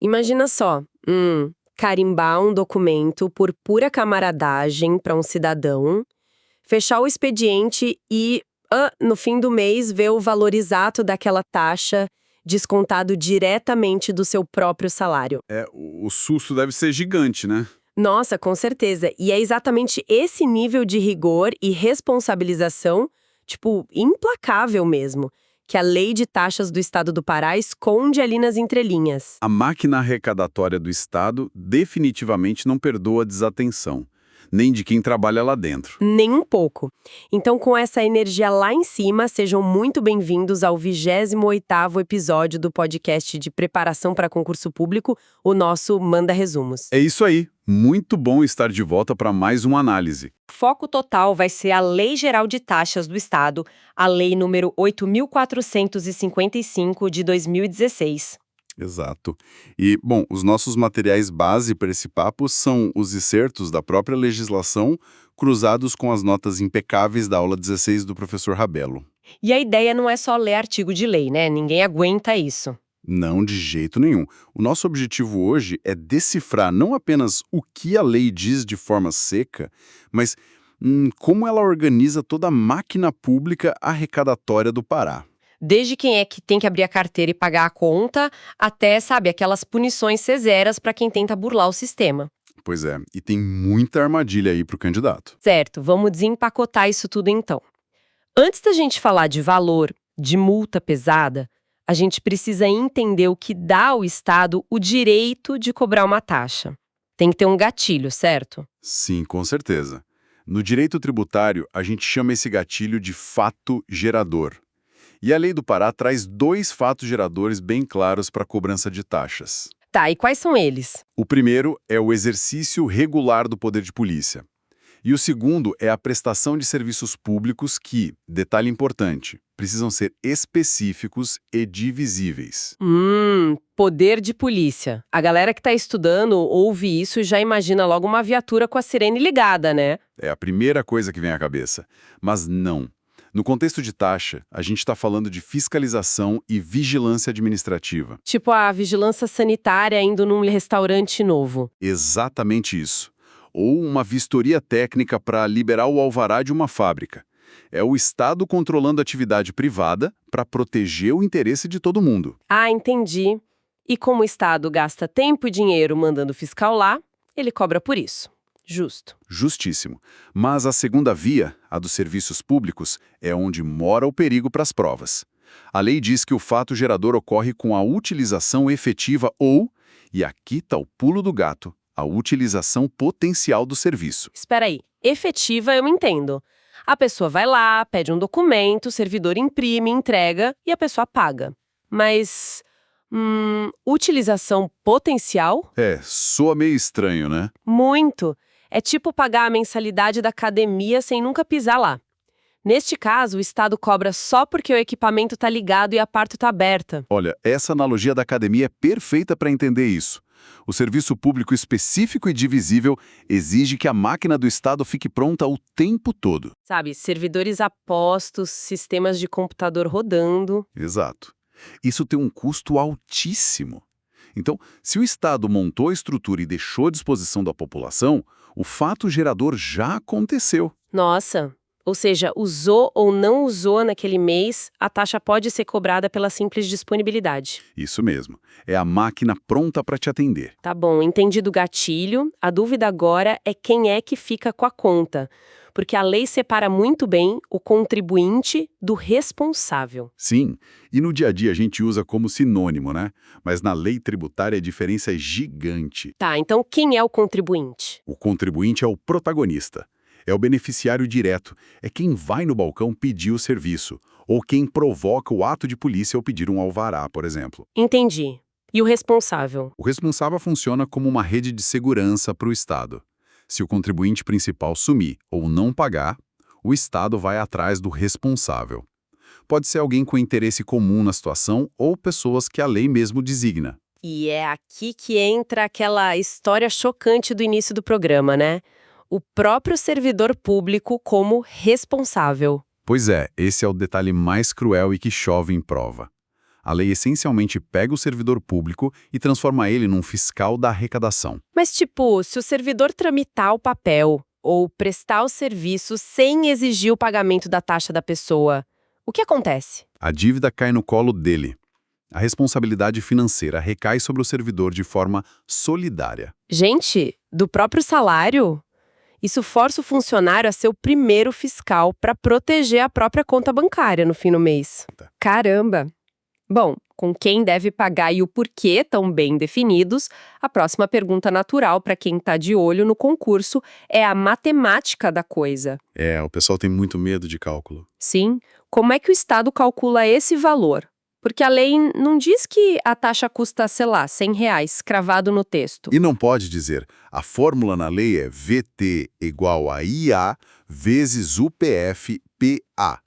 Imagina só, carimbar um documento por pura camaradagem para um cidadão, fechar o expediente e, no fim do mês, ver o valor exato daquela taxa descontado diretamente do seu próprio salário. O susto deve ser gigante, né? Nossa, com certeza. E é exatamente esse nível de rigor e responsabilização, tipo, implacável mesmo, que a Lei de Taxas do Estado do Pará esconde ali nas entrelinhas. A máquina arrecadatória do Estado definitivamente não perdoa a desatenção, nem de quem trabalha lá dentro. Nem um pouco. Então, com essa energia lá em cima, sejam muito bem-vindos ao 28º episódio do podcast de preparação para concurso público, o nosso Manda Resumos. É isso aí. Muito bom estar de volta para mais uma análise. Foco total vai ser a Lei Geral de Taxas do Estado, a Lei número 8.455 de 2016. Exato. E, bom, os nossos materiais base para esse papo são os excertos da própria legislação, cruzados com as notas impecáveis da aula 16 do professor Rabelo. E a ideia não é só ler artigo de lei, né? Ninguém aguenta isso. Não, de jeito nenhum. O nosso objetivo hoje é decifrar não apenas o que a lei diz de forma seca, mas como ela organiza toda a máquina pública arrecadatória do Pará. Desde quem é que tem que abrir a carteira e pagar a conta, até, sabe, aquelas punições severas para quem tenta burlar o sistema. Pois é, e tem muita armadilha aí para o candidato. Certo, vamos desempacotar isso tudo então. Antes da gente falar de valor, de multa pesada, a gente precisa entender o que dá ao Estado o direito de cobrar uma taxa. Tem que ter um gatilho, certo? Sim, com certeza. No direito tributário, a gente chama esse gatilho de fato gerador. E a lei do Pará traz 2 fatos geradores bem claros para a cobrança de taxas. Tá, e quais são eles? O primeiro é o exercício regular do poder de polícia. E o segundo é a prestação de serviços públicos que, detalhe importante, precisam ser específicos e divisíveis. Poder de polícia. A galera que tá estudando ouve isso e já imagina logo uma viatura com a sirene ligada, né? É a primeira coisa que vem à cabeça. Mas não. No contexto de taxa, a gente está falando de fiscalização e vigilância administrativa. Tipo a vigilância sanitária indo num restaurante novo. Exatamente isso. Ou uma vistoria técnica para liberar o alvará de uma fábrica. É o Estado controlando a atividade privada para proteger o interesse de todo mundo. Ah, entendi. E como o Estado gasta tempo e dinheiro mandando fiscal lá, ele cobra por isso. Justo. Justíssimo. Mas a segunda via, a dos serviços públicos, é onde mora o perigo para as provas. A lei diz que o fato gerador ocorre com a utilização efetiva ou, e aqui está o pulo do gato, a utilização potencial do serviço. Espera aí. Efetiva eu entendo. A pessoa vai lá, pede um documento, o servidor imprime, entrega e a pessoa paga. Mas, utilização potencial? Soa meio estranho, né? Muito. É tipo pagar a mensalidade da academia sem nunca pisar lá. Neste caso, o Estado cobra só porque o equipamento está ligado e a porta está aberta. Olha, essa analogia da academia é perfeita para entender isso. O serviço público específico e divisível exige que a máquina do Estado fique pronta o tempo todo. Sabe, servidores a postos, sistemas de computador rodando. Exato. Isso tem um custo altíssimo. Então, se o Estado montou a estrutura e deixou à disposição da população, o fato gerador já aconteceu. Nossa, ou seja, usou ou não usou naquele mês, a taxa pode ser cobrada pela simples disponibilidade. Isso mesmo. É a máquina pronta para te atender. Tá bom, entendido o gatilho. A dúvida agora é quem é que fica com a conta. Porque a lei separa muito bem o contribuinte do responsável. Sim, e no dia a dia a gente usa como sinônimo, né? Mas na lei tributária a diferença é gigante. Tá, então quem é o contribuinte? O contribuinte é o protagonista. É o beneficiário direto, é quem vai no balcão pedir o serviço, ou quem provoca o ato de polícia ao pedir um alvará, por exemplo. Entendi. E o responsável? O responsável funciona como uma rede de segurança para o Estado. Se o contribuinte principal sumir ou não pagar, o Estado vai atrás do responsável. Pode ser alguém com interesse comum na situação ou pessoas que a lei mesmo designa. E é aqui que entra aquela história chocante do início do programa, né? O próprio servidor público como responsável. Pois é, esse é o detalhe mais cruel e que chove em prova. A lei essencialmente pega o servidor público e transforma ele num fiscal da arrecadação. Mas, tipo, se o servidor tramitar o papel ou prestar o serviço sem exigir o pagamento da taxa da pessoa, o que acontece? A dívida cai no colo dele. A responsabilidade financeira recai sobre o servidor de forma solidária. Gente, do próprio salário? Isso força o funcionário a ser o primeiro fiscal para proteger a própria conta bancária no fim do mês. Caramba! Bom, com quem deve pagar e o porquê tão bem definidos, a próxima pergunta natural para quem está de olho no concurso é a matemática da coisa. O pessoal tem muito medo de cálculo. Sim, como é que o Estado calcula esse valor? Porque a lei não diz que a taxa custa, sei lá, R$ 100 cravado no texto. E não pode dizer, a fórmula na lei é VT igual a IA vezes UPF-PA.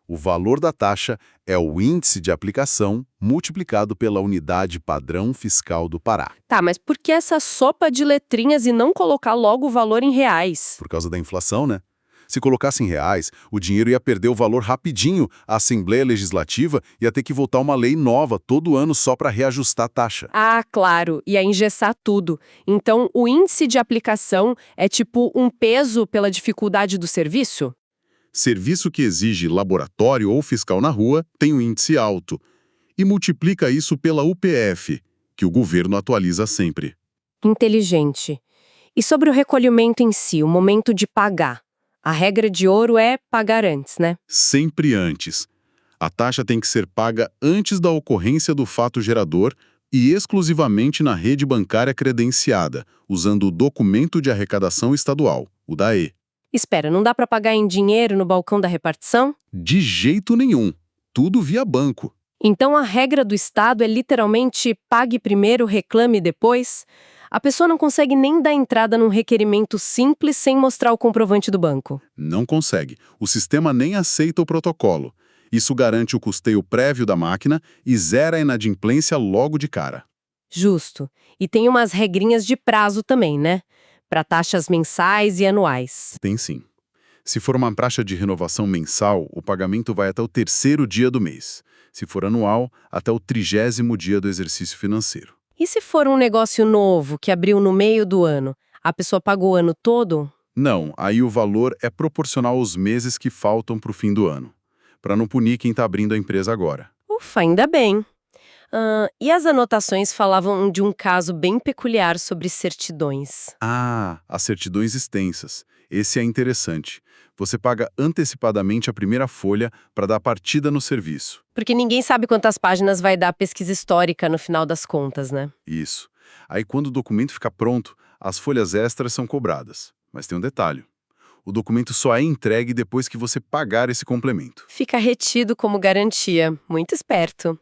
O valor da taxa é o índice de aplicação multiplicado pela unidade padrão fiscal do Pará. Tá, mas por que essa sopa de letrinhas e não colocar logo o valor em reais? Por causa da inflação, né? Se colocasse em reais, o dinheiro ia perder o valor rapidinho, a Assembleia Legislativa ia ter que votar uma lei nova todo ano só para reajustar a taxa. Ah, claro, ia engessar tudo. Então, o índice de aplicação é tipo um peso pela dificuldade do serviço? Serviço que exige laboratório ou fiscal na rua tem um índice alto. E multiplica isso pela UPF, que o governo atualiza sempre. Inteligente. E sobre o recolhimento em si, o momento de pagar? A regra de ouro é pagar antes, né? Sempre antes. A taxa tem que ser paga antes da ocorrência do fato gerador e exclusivamente na rede bancária credenciada, usando o documento de arrecadação estadual, o DAE. Espera, não dá para pagar em dinheiro no balcão da repartição? De jeito nenhum. Tudo via banco. Então a regra do Estado é literalmente pague primeiro, reclame depois? A pessoa não consegue nem dar entrada num requerimento simples sem mostrar o comprovante do banco. Não consegue. O sistema nem aceita o protocolo. Isso garante o custeio prévio da máquina e zera a inadimplência logo de cara. Justo. E tem umas regrinhas de prazo também, né? Para taxas mensais e anuais. Tem sim. Se for uma taxa de renovação mensal, o pagamento vai até o 3º dia do mês. Se for anual, até o 30º dia do exercício financeiro. E se for um negócio novo que abriu no meio do ano, a pessoa pagou o ano todo? Não, aí o valor é proporcional aos meses que faltam para o fim do ano, para não punir quem está abrindo a empresa agora. Ufa, ainda bem. E as anotações falavam de um caso bem peculiar sobre certidões. As certidões extensas. Esse é interessante. Você paga antecipadamente a primeira folha para dar partida no serviço. Porque ninguém sabe quantas páginas vai dar a pesquisa histórica no final das contas, né? Isso. Aí quando o documento fica pronto, as folhas extras são cobradas. Mas tem um detalhe. O documento só é entregue depois que você pagar esse complemento. Fica retido como garantia. Muito esperto.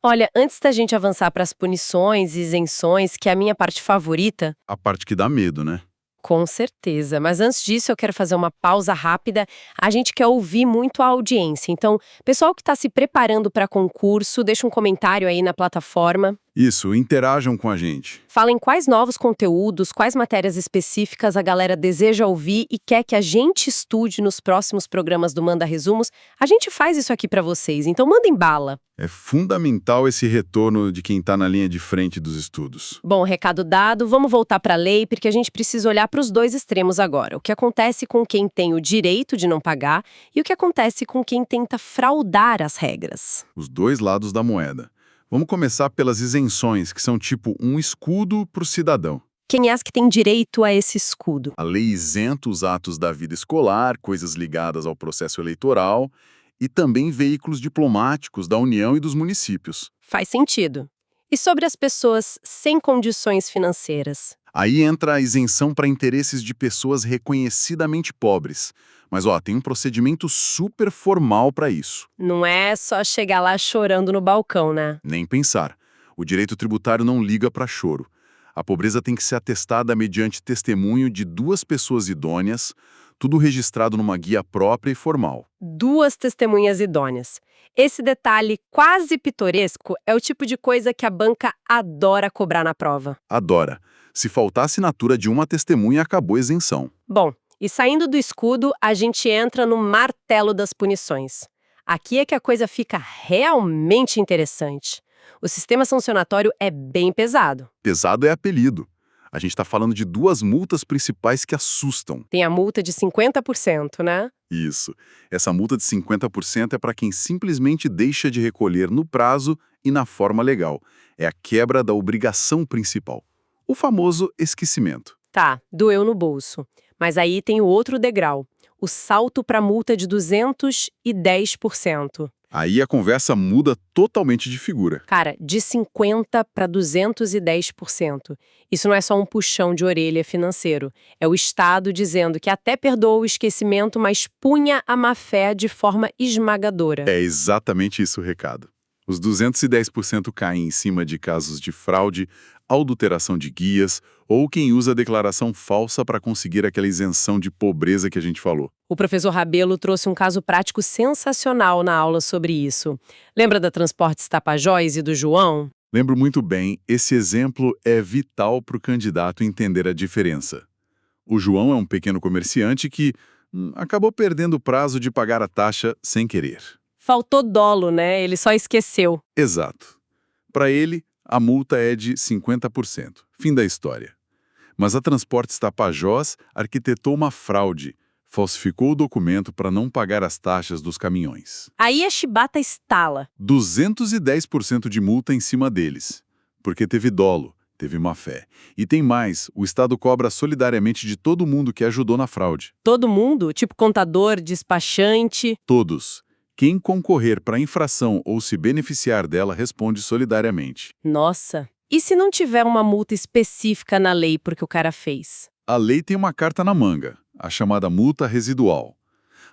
Olha, antes da gente avançar para as punições e isenções, que é a minha parte favorita, A parte que dá medo, né? com certeza. Mas antes disso, eu quero fazer uma pausa rápida. A gente quer ouvir muito a audiência. Então, pessoal que está se preparando para concurso, deixa um comentário aí na plataforma. Isso, interajam com a gente. Falem quais novos conteúdos, quais matérias específicas a galera deseja ouvir e quer que a gente estude nos próximos programas do Manda Resumos. A gente faz isso aqui para vocês, então mandem bala. É fundamental esse retorno de quem está na linha de frente dos estudos. Bom, recado dado, vamos voltar para a lei, porque a gente precisa olhar para os dois extremos agora. O que acontece com quem tem o direito de não pagar e o que acontece com quem tenta fraudar as regras. Os dois lados da moeda. Vamos começar pelas isenções, que são tipo um escudo para o cidadão. Quem é que tem direito a esse escudo? A lei isenta os atos da vida escolar, coisas ligadas ao processo eleitoral e também veículos diplomáticos da União e dos municípios. Faz sentido. E sobre as pessoas sem condições financeiras? Aí entra a isenção para interesses de pessoas reconhecidamente pobres. Mas, tem um procedimento super formal para isso. Não é só chegar lá chorando no balcão, né? Nem pensar. O direito tributário não liga para choro. A pobreza tem que ser atestada mediante testemunho de 2 pessoas idôneas, tudo registrado numa guia própria e formal. 2 testemunhas idôneas. Esse detalhe quase pitoresco é o tipo de coisa que a banca adora cobrar na prova. Adora. Se faltar a assinatura de uma testemunha, acabou a isenção. Bom, e saindo do escudo, a gente entra no martelo das punições. Aqui é que a coisa fica realmente interessante. O sistema sancionatório é bem pesado. Pesado é apelido. A gente está falando de duas multas principais que assustam. Tem a multa de 50%, né? Isso. Essa multa de 50% é para quem simplesmente deixa de recolher no prazo e na forma legal. É a quebra da obrigação principal. O famoso esquecimento. Tá, doeu no bolso. Mas aí tem o outro degrau, o salto para multa de 210%. Aí a conversa muda totalmente de figura. Cara, de 50% para 210%. Isso não é só um puxão de orelha financeiro. É o Estado dizendo que até perdoa o esquecimento, mas punha a má-fé de forma esmagadora. É exatamente isso o recado. Os 210% caem em cima de casos de fraude, adulteração de guias ou quem usa declaração falsa para conseguir aquela isenção de pobreza que a gente falou. O professor Rabelo trouxe um caso prático sensacional na aula sobre isso. Lembra da Transportes Tapajós e do João? Lembro muito bem, esse exemplo é vital para o candidato entender a diferença. O João é um pequeno comerciante que acabou perdendo o prazo de pagar a taxa sem querer. Faltou dolo, né? Ele só esqueceu. Exato. Para ele, a multa é de 50%. Fim da história. Mas a Transportes Tapajós arquitetou uma fraude, falsificou o documento para não pagar as taxas dos caminhões. Aí a chibata estala. 210% de multa em cima deles, porque teve dolo, teve má-fé. E tem mais, o Estado cobra solidariamente de todo mundo que ajudou na fraude. Todo mundo, tipo contador, despachante. Todos. Quem concorrer para a infração ou se beneficiar dela responde solidariamente. Nossa. E se não tiver uma multa específica na lei porque o cara fez? A lei tem uma carta na manga, a chamada multa residual.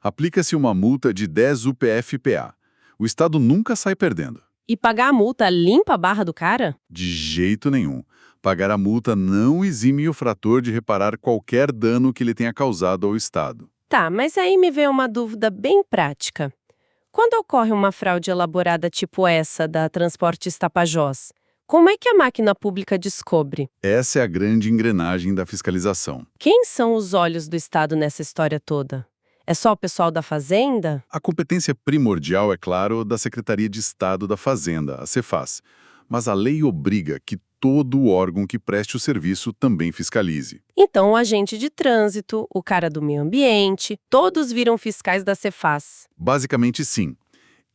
Aplica-se uma multa de 10 UPF-PA. O Estado nunca sai perdendo. E pagar a multa limpa a barra do cara? De jeito nenhum. Pagar a multa não exime o frator de reparar qualquer dano que ele tenha causado ao Estado. Tá, mas aí me veio uma dúvida bem prática. Quando ocorre uma fraude elaborada tipo essa da Transportes Tapajós, como é que a máquina pública descobre? Essa é a grande engrenagem da fiscalização. Quem são os olhos do Estado nessa história toda? É só o pessoal da Fazenda? A competência primordial, é claro, da Secretaria de Estado da Fazenda, a Cefaz. Mas a lei obriga que todo órgão que preste o serviço também fiscalize. Então o agente de trânsito, o cara do meio ambiente, todos viram fiscais da Cefaz. Basicamente, sim.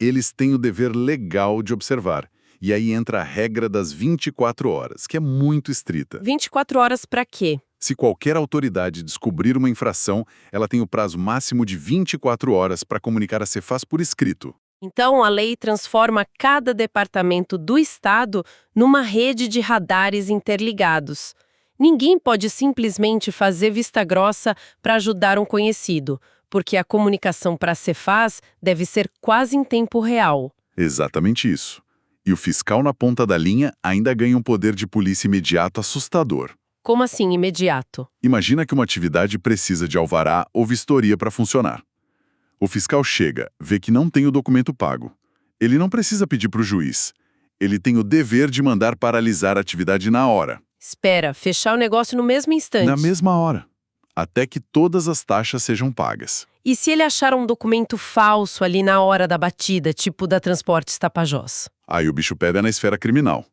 Eles têm o dever legal de observar. E aí entra a regra das 24 horas, que é muito estrita. 24 horas pra quê? Se qualquer autoridade descobrir uma infração, ela tem o prazo máximo de 24 horas para comunicar a Cefaz por escrito. Então a lei transforma cada departamento do Estado numa rede de radares interligados. Ninguém pode simplesmente fazer vista grossa para ajudar um conhecido, porque a comunicação para a Cefaz deve ser quase em tempo real. Exatamente isso. E o fiscal na ponta da linha ainda ganha um poder de polícia imediato assustador. Como assim imediato? Imagina que uma atividade precisa de alvará ou vistoria para funcionar. O fiscal chega, vê que não tem o documento pago. Ele não precisa pedir para o juiz. Ele tem o dever de mandar paralisar a atividade na hora. Espera, fechar o negócio no mesmo instante. Na mesma hora. Até que todas as taxas sejam pagas. E se ele achar um documento falso ali na hora da batida, tipo da Transportes Tapajós? Aí o bicho pega na esfera criminal.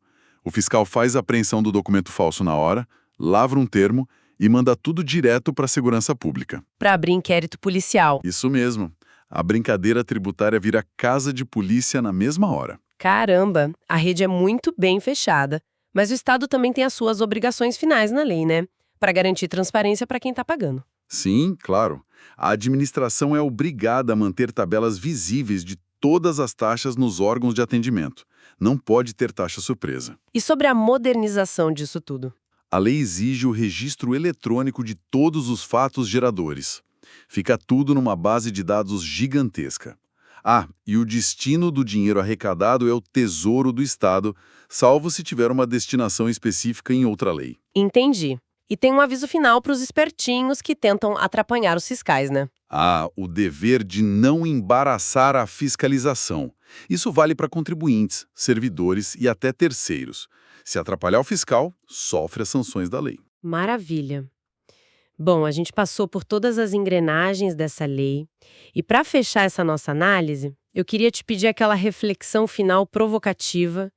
O fiscal faz a apreensão do documento falso na hora, lavra um termo e manda tudo direto para a segurança pública. Para abrir inquérito policial. Isso mesmo. A brincadeira tributária vira casa de polícia na mesma hora. Caramba, a rede é muito bem fechada. Mas o Estado também tem as suas obrigações finais na lei, né? Para garantir transparência para quem está pagando. Sim, claro. A administração é obrigada a manter tabelas visíveis de todas as taxas nos órgãos de atendimento. Não pode ter taxa surpresa. E sobre a modernização disso tudo? A lei exige o registro eletrônico de todos os fatos geradores. Fica tudo numa base de dados gigantesca. Ah, e o destino do dinheiro arrecadado é o Tesouro do Estado, salvo se tiver uma destinação específica em outra lei. Entendi. E tem um aviso final para os espertinhos que tentam atrapalhar os fiscais, né? Ah, o dever de não embaraçar a fiscalização. Isso vale para contribuintes, servidores e até terceiros. Se atrapalhar o fiscal, sofre as sanções da lei. Maravilha. Bom, a gente passou por todas as engrenagens dessa lei. E para fechar essa nossa análise, eu queria te pedir aquela reflexão final provocativa.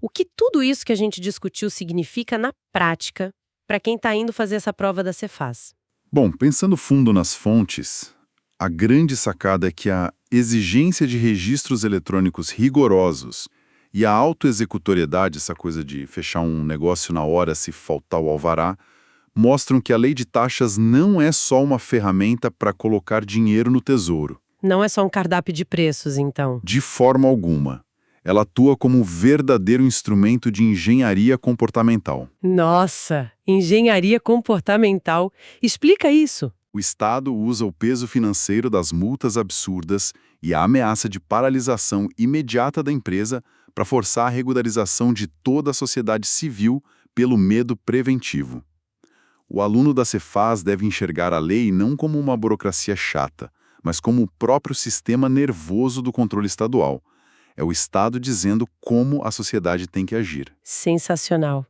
O que tudo isso que a gente discutiu significa na prática para quem está indo fazer essa prova da Cefaz? Bom, pensando fundo nas fontes, a grande sacada é que a exigência de registros eletrônicos rigorosos e a autoexecutoriedade, essa coisa de fechar um negócio na hora se faltar o alvará, mostram que a lei de taxas não é só uma ferramenta para colocar dinheiro no tesouro. Não é só um cardápio de preços, então. De forma alguma. Ela atua como um verdadeiro instrumento de engenharia comportamental. Nossa, engenharia comportamental. Explica isso. O Estado usa o peso financeiro das multas absurdas e a ameaça de paralisação imediata da empresa para forçar a regularização de toda a sociedade civil pelo medo preventivo. O aluno da Cefaz deve enxergar a lei não como uma burocracia chata, mas como o próprio sistema nervoso do controle estadual. É o Estado dizendo como a sociedade tem que agir. Sensacional.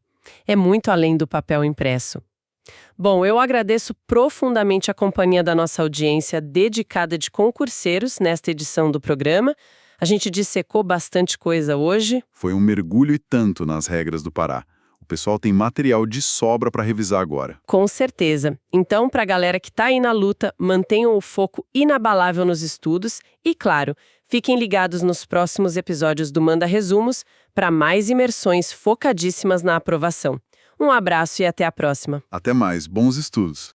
É muito além do papel impresso. Bom, eu agradeço profundamente a companhia da nossa audiência dedicada de concurseiros nesta edição do programa. A gente dissecou bastante coisa hoje. Foi um mergulho e tanto nas regras do Pará. O pessoal tem material de sobra para revisar agora. Com certeza. Então, para a galera que está aí na luta, mantenham o foco inabalável nos estudos e, claro, fiquem ligados nos próximos episódios do Manda Resumos para mais imersões focadíssimas na aprovação. Um abraço e até a próxima. Até mais, bons estudos!